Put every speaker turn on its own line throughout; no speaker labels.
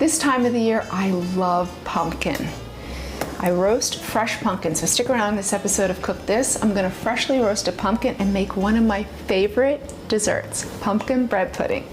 This time of the year, I love pumpkin. I roast fresh pumpkin, so stick around this episode of Cook This. I'm gonna freshly roast a pumpkin and make one of my favorite desserts, pumpkin bread pudding.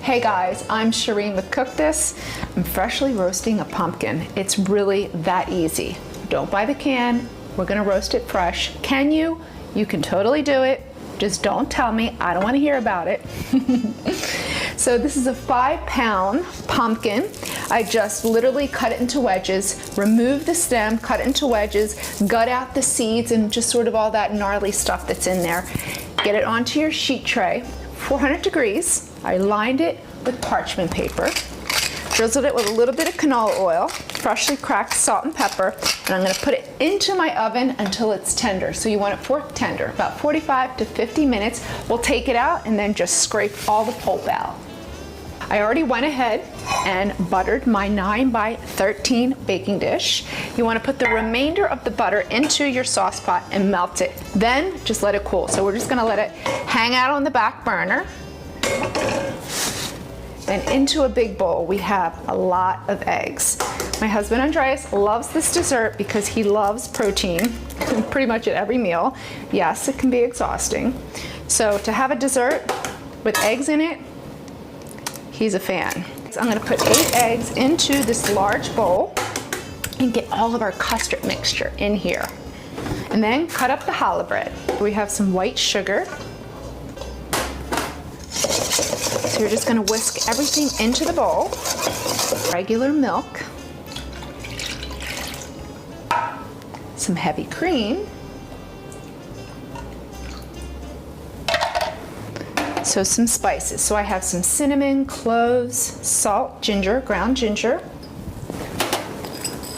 Hey guys, I'm Shereen with Cook This. I'm freshly roasting a pumpkin. It's really that easy. Don't buy the can. We're gonna roast it fresh. Can you? You can totally do it. Just don't tell me. I don't want to hear about it. So this is a 5-pound pumpkin. I just literally cut it into wedges, remove the stem, cut it into wedges, gut out the seeds and just sort of all that gnarly stuff that's in there. Get it onto your sheet tray, 400 degrees. I lined it with parchment paper, drizzled it with a little bit of canola oil, freshly cracked salt and pepper, and I'm gonna put it into my oven until it's tender. So you want it fork tender, about 45 to 50 minutes. We'll take it out and then just scrape all the pulp out. I already went ahead and buttered my 9 by 13 baking dish. You want to put the remainder of the butter into your sauce pot and melt it. Then just let it cool. So we're just gonna let it hang out on the back burner. And into a big bowl, we have a lot of eggs. My husband Andreas loves this dessert because he loves protein pretty much at every meal. Yes, it can be exhausting. So to have a dessert with eggs in it, he's a fan. So I'm gonna put 8 eggs into this large bowl and get all of our custard mixture in here. And then cut up the challah bread. We have some white sugar. So you're just gonna whisk everything into the bowl. Regular milk. Some heavy cream. So some spices. So I have some cinnamon, cloves, salt, ginger, ground ginger.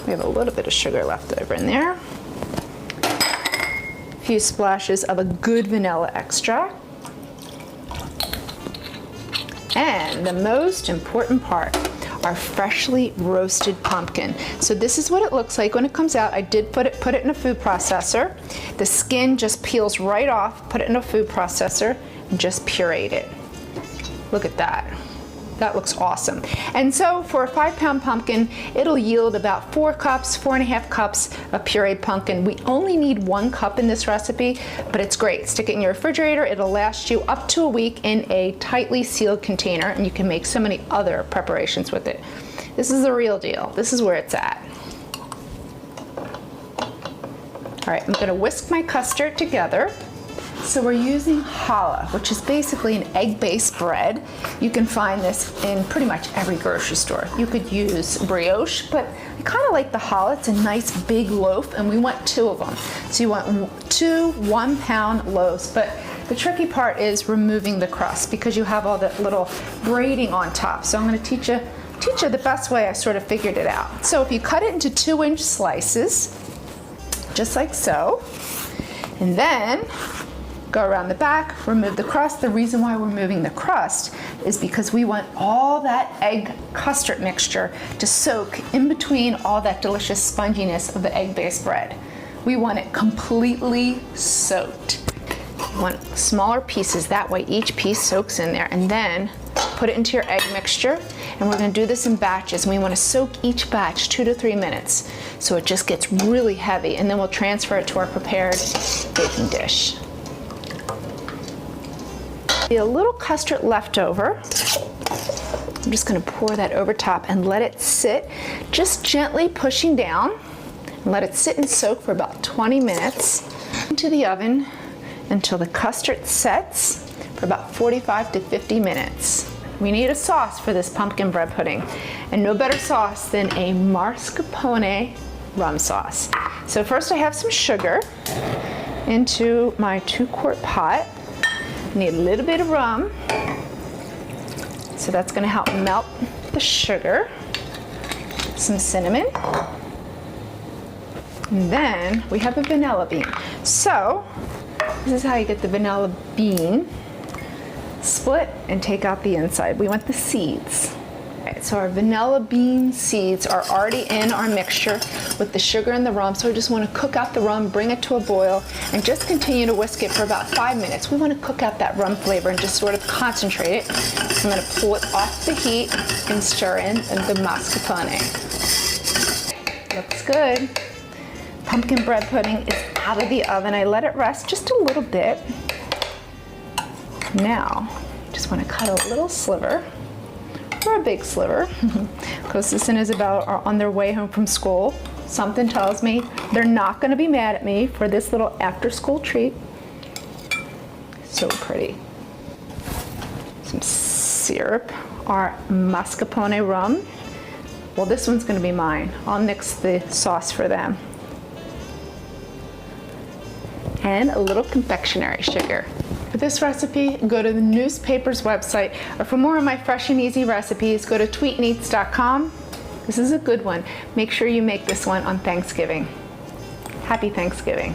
We have a little bit of sugar left over in there. A few splashes of a good vanilla extract. And the most important part, our freshly roasted pumpkin. So this is what it looks like when it comes out. I did put it in a food processor. The skin just peels right off, put it in a food processor, and just pureed it. Look at that. That looks awesome. And so for a 5-pound pumpkin, it'll yield about 4 cups, 4.5 cups of pureed pumpkin. We only need 1 cup in this recipe, but it's great. Stick it in your refrigerator. It'll last you up to a week in a tightly sealed container, and you can make so many other preparations with it. This is the real deal. This is where it's at. All right, I'm gonna whisk my custard together. So we're using challah, which is basically an egg-based bread. You can find this in pretty much every grocery store. You could use brioche, but I kind of like the challah. It's a nice big loaf, and we want 2 of them. So you want 2 1-pound loaves, but the tricky part is removing the crust because you have all that little braiding on top. So I'm going to teach you the best way I sort of figured it out. So if you cut it into 2-inch slices, just like so, and then go around the back, remove the crust. The reason why we're removing the crust is because we want all that egg custard mixture to soak in between all that delicious sponginess of the egg-based bread. We want it completely soaked. We want smaller pieces, that way each piece soaks in there, and then put it into your egg mixture. And we're gonna do this in batches, and we wanna soak each batch 2 to 3 minutes so it just gets really heavy, and then we'll transfer it to our prepared baking dish. A little custard left over. I'm just going to pour that over top and let it sit, just gently pushing down, and let it sit and soak for about 20 minutes. Into the oven until the custard sets for about 45 to 50 minutes. We need a sauce for this pumpkin bread pudding, and no better sauce than a mascarpone rum sauce. So first I have some sugar into my 2-quart pot. Need a little bit of rum, so that's going to help melt the sugar. Some cinnamon, and then we have a vanilla bean. So This is how you get the vanilla bean. Split and take out the inside. We want the seeds. Right, so our vanilla bean seeds are already in our mixture with the sugar and the rum, so we just want to cook out the rum, bring it to a boil, and just continue to whisk it for about 5 minutes. We want to cook out that rum flavor and just sort of concentrate it. So I'm going to pull it off the heat and stir in the mascarpone. Looks good. Pumpkin bread pudding is out of the oven. I let it rest just a little bit. Now, just want to cut a little sliver. Or a big sliver, because this and Isabel are on their way home from school. Something tells me they're not going to be mad at me for this little after-school treat. So pretty. Some syrup, our mascarpone rum. Well, this one's going to be mine. I'll mix the sauce for them. And a little confectionery sugar. For this recipe, go to the newspaper's website, or for more of my fresh and easy recipes, go to tweetneats.com. This is a good one. Make sure you make this one on Thanksgiving. Happy Thanksgiving.